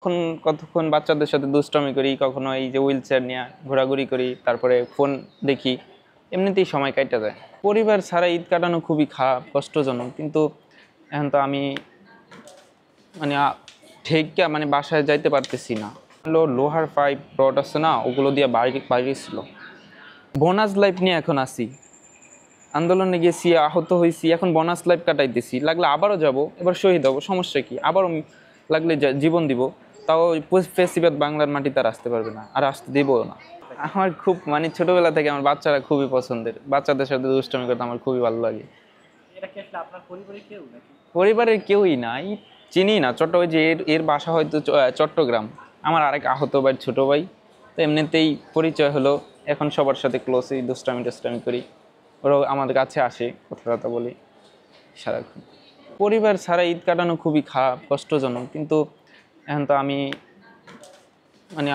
এখন কতক্ষণ বাচ্চাদের সাথে দুষ্টামি করি, কখনো এই যে হুইল চেয়ার নিয়ে ঘোরাঘুরি করি, তারপরে ফোন দেখি, এমনিতেই সময় কাটা যায়। পরিবার ছাড়া ঈদ কাটানো খুবই খারাপ, কষ্টজনক। কিন্তু এখন তো আমি মানে ঠেকা মানে বাসায় যাইতে পারতেছি না। লোহার পাইপ রড আছে না, ওগুলো দিয়ে বাইরে ছিল। বোনাস লাইফ নিয়ে এখন আসি, আন্দোলনে গেছি, আহত হয়েছি, এখন বোনাস লাইফ কাটাইতেছি। লাগলে আবারও যাব, এবার শহীদ হবো, সমস্যা কি? আবারও লাগলে জীবন দিব, তাও ওই ফেসিবাদ বাংলার মাটিতে আর আসতে পারবে না, আর আসতে দেবও না। আমার খুব মানে ছোটবেলা থেকে আমার বাচ্চারা খুবই পছন্দের, বাচ্চাদের সাথে দুষ্টামি করতে আমার খুবই ভালো লাগে। পরিবারের কেউই নাই, চিনি না। ওই যে এর বাসা হয়তো চট্টগ্রাম। আমার আরেক আহত ভাই, ছোট ভাই। তো এমনিতেই পরিচয় হলো, এখন সবার সাথে ক্লোজই দুষ্টামি করি। ওরাও আমাদের কাছে আসে, কথা বলি সারাক্ষণ। পরিবার ছাড়া ঈদ কাটানো খুবই খারাপ, কষ্টজনক। কিন্তু এখন তো আমি মানে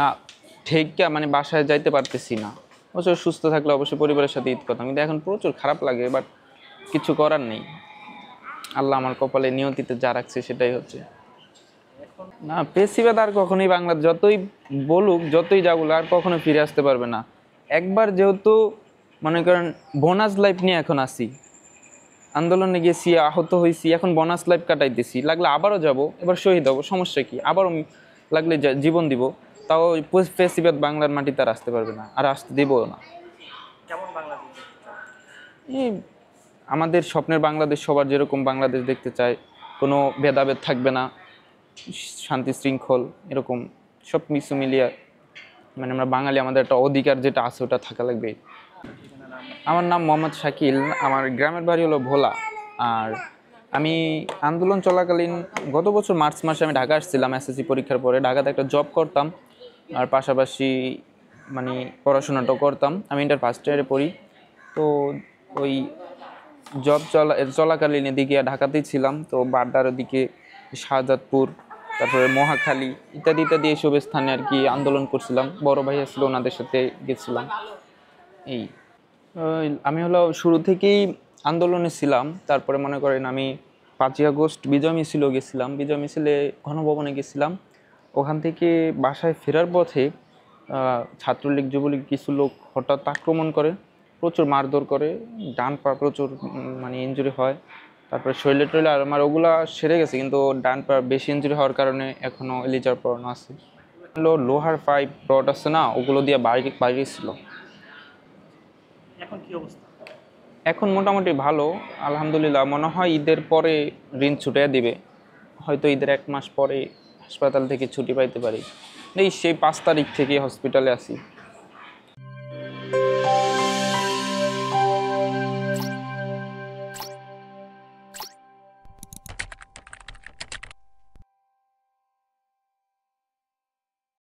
ঠেকা মানে বাসায় যাইতে পারতেছি না। অবশ্য সুস্থ থাকলে অবশ্যই পরিবারের সাথে ঈদ করতাম, কিন্তু এখন প্রচুর খারাপ লাগে। বাট কিছু করার নেই, আল্লাহ আমার কপালে নিয়তিতে যা রাখছে সেটাই হচ্ছে। না, পেশিবাদ আর কখনোই বাংলা যতই বলুক, যতই যা বলুক, আর কখনো ফিরে আসতে পারবে না। একবার যেহেতু মনে করেন বোনাস লাইফ নিয়ে এখন আসি, আন্দোলনে গেছি, আহত হয়েছি, এখন বোনাস লাইফ কাটাইতেছি। লাগলে আবারও যাব, এবার শহীদ হবো, সমস্যা কি? আবারও লাগলে জীবন দিব, তাও ওই ফেসিবাদ বাংলার মাটিতে আর আসতে পারবে না, আর আসতে দেবও না। এই আমাদের স্বপ্নের বাংলাদেশ, সবার যেরকম বাংলাদেশ দেখতে চায়, কোনো ভেদাভেদ থাকবে না, শান্তি শৃঙ্খল, এরকম সব কিছু মিলিয়ে মানে আমরা বাঙালি, আমাদের একটা অধিকার যেটা আছে ওটা থাকা লাগবে। আমার নাম মোহাম্মদ শাকিল, আমার গ্রামের বাড়ি হলো ভোলা। আর আমি আন্দোলন চলাকালীন গত বছর মার্চ মাসে আমি ঢাকা আসছিলাম এসএসসি পরীক্ষার পরে। ঢাকাতে একটা জব করতাম, আর পাশাপাশি মানে পড়াশোনাটাও করতাম। আমি ইন্টার ফার্স্ট ইয়ারে পড়ি। তো ওই জব চলাকালীন এদিকে ঢাকাতেই ছিলাম। তো বাড্ডার ওদিকে শাহজাদপুর, তারপরে মহাখালী ইত্যাদি ইত্যাদি এইসব স্থানে আর কি আন্দোলন করছিলাম। বড় ভাই আসছিল, ওনাদের সাথে গেছিলাম। এই আমি হলো শুরু থেকেই আন্দোলনে ছিলাম। তারপরে মনে করেন আমি 5ই আগস্ট বিজয় মিছিলে গেছিলাম, বিজয় মিছিলে গণভবনে গেছিলাম। ওখান থেকে বাসায় ফেরার পথে ছাত্রলীগ যুবলীগ কিছু লোক হঠাৎ আক্রমণ করে, প্রচুর মারধর করে, ডান পা প্রচুর মানে ইনজুরি হয়। তারপরে শরীরে টরীরে আর আমার ওগুলা সেরে গেছে, কিন্তু ডান পা বেশি ইনজুরি হওয়ার কারণে এখনও এলিজার পড়ানো আছে। লোহার পাইপ রড আছে না, ওগুলো দিয়ে বাইরে ছিল। এখন মোটামুটি ভালো, আলহামদুলিল্লাহ। মনে হয় ঈদের পরে ঋণ ছুটিয়ে দিবে, হয়তো ঈদের 1 মাস পরে হাসপাতাল থেকে ছুটি পাইতে পারি। এই সেই 5 তারিখ থেকে হসপিটালে আছি।